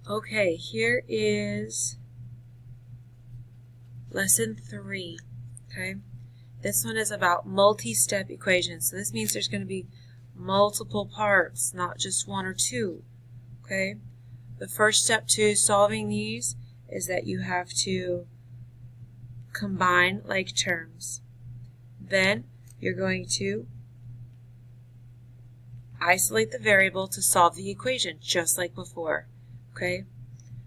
Okay, here is lesson 3. Okay, this one is about multi-step equations. So this means there's going to be multiple parts, not just one or two. Okay, the first step to solving these is that you have to combine like terms. Then you're going to isolate the variable to solve the equation, just like before. Okay,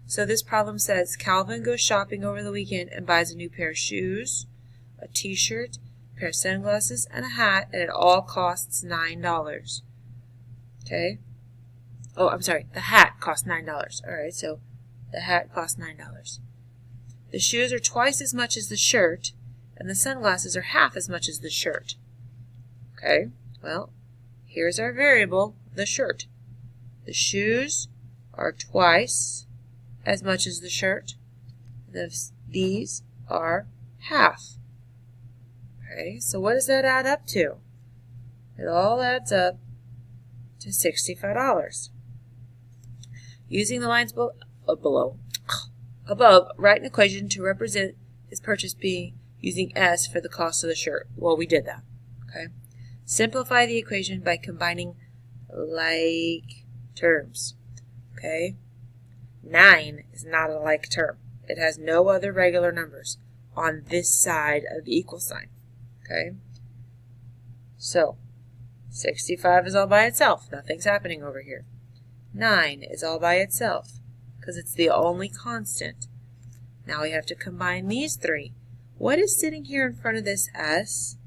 so this problem says Calvin goes shopping over the weekend and buys a new pair of shoes, a t-shirt, a pair of sunglasses, and a hat, and it all costs $9. Okay? Oh, I'm sorry, the hat costs $9. Alright, so the hat costs $9. The shoes are twice as much as the shirt, and the sunglasses are half as much as the shirt. Okay, well, here's our variable, the shirt. The shoes are twice as much as the shirt. These are half. Okay, so what does that add up to? It all adds up to $65. Using the lines above, write an equation to represent this purchase being using S for the cost of the shirt. Well, we did that. Okay. Simplify the equation by combining like terms. Okay. 9 is not a like term. It has no other regular numbers on this side of the equal sign. Okay. So 65 is all by itself. Nothing's happening over here. 9 is all by itself because it's the only constant. Now we have to combine these three. What is sitting here in front of this S?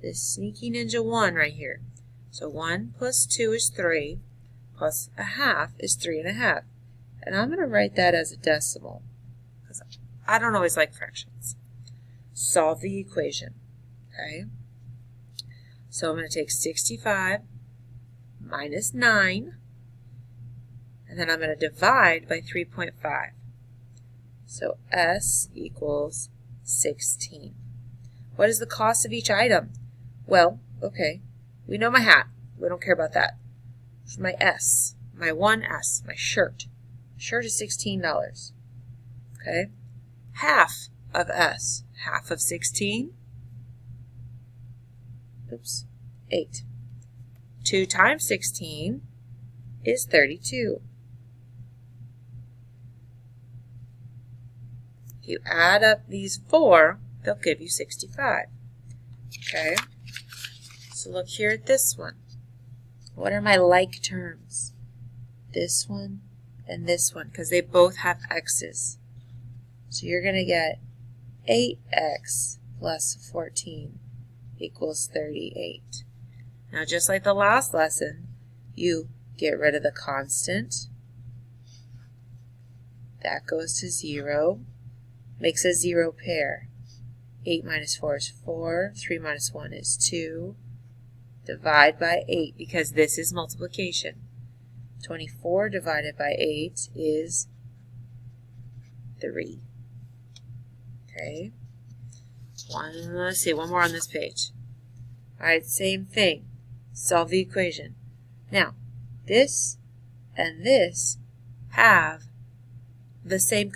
This sneaky ninja 1 right here. So 1 plus 2 is 3, plus a half is 3 1/2. And I'm going to write that as a decimal because I don't always like fractions. Solve the equation. Okay? So I'm going to take 65 minus 9, and then I'm going to divide by 3.5. So S equals 16. What is the cost of each item? Well, okay, we know my hat. We don't care about that. My S, my one S, my shirt. Shirt is $16. Okay? Half of S, half of 16. Oops, 8. 2 times 16 is 32. If you add up these 4, they'll give you 65. Okay? So look here at this one. What are my like terms? This one and this one, because they both have x's. So you're going to get 8x plus 14 equals 38. Now, just like the last lesson, you get rid of the constant. That goes to 0. Makes a 0 pair. 8 minus 4 is 4. 3 minus 1 is 2. Divide by 8 because this is multiplication. 24 divided by 8 is 3. Okay. Let's see, one more on this page. Alright, same thing. Solve the equation. Now, this and this have the same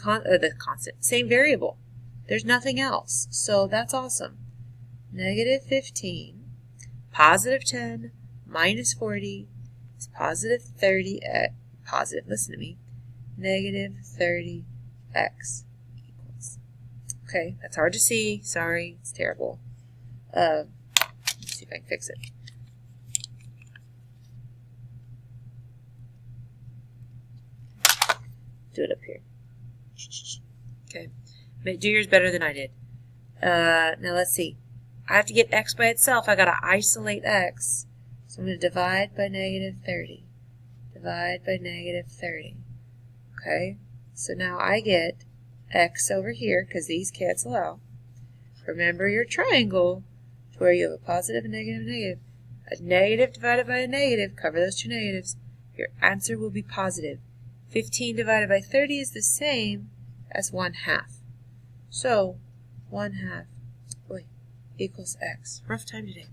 same variable. There's nothing else. So that's awesome. Negative 15, positive 10, minus 40 is positive 30, listen to me, negative 30x equals. Okay, that's hard to see. Sorry, it's terrible. Let's see if I can fix it. Do it up here. Okay. Do yours better than I did. Now let's see. I have to get x by itself. I got to isolate x. So I'm going to divide by negative 30. Divide by negative 30. Okay. So now I get x over here because these cancel out. Remember your triangle where you have a positive and negative and negative. A negative divided by a negative, cover those two negatives. Your answer will be positive. 15 divided by 30 is the same as 1/2. So 1/2 equals x. Rough time today.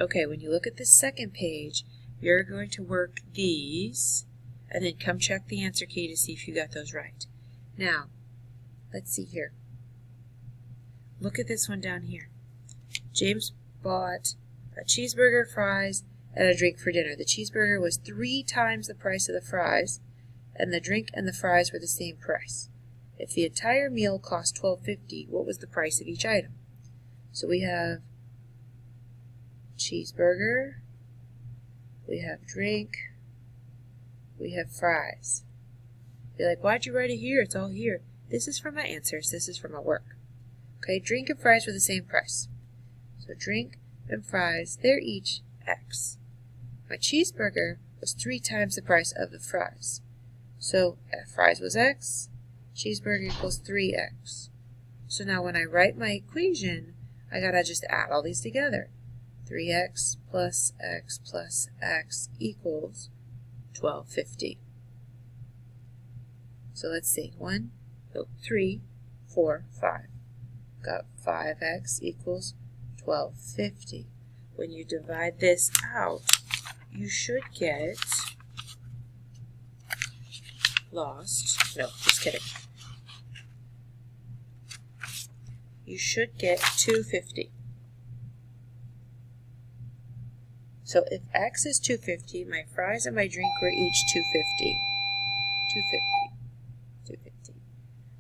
Okay, when you look at this second page, you're going to work these and then come check the answer key to see if you got those right. Now, let's see here. Look at this one down here. James bought a cheeseburger, fries, and a drink for dinner. The cheeseburger was 3 times the price of the fries, and the drink and the fries were the same price. If the entire meal cost $12.50, what was the price of each item? So we have cheeseburger, we have drink, we have fries. You're like, why'd you write it here? It's all here. This is for my answers. This is for my work. Okay, drink and fries were the same price. So drink and fries, they're each X. My cheeseburger was 3 times the price of the fries. So fries was X, cheeseburger equals 3X. So now when I write my equation, I gotta just add all these together. 3X plus X equals 12.50. So let's see. 3, 4, 5. Got 5X equals 12.50. When you divide this out, you should get no, just kidding. You should get 250. So if X is 250, my fries and my drink were each 250. 250.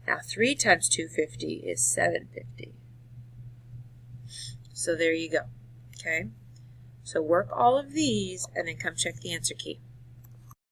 Now 3 times 250 is 750. So there you go. Okay? So work all of these and then come check the answer key.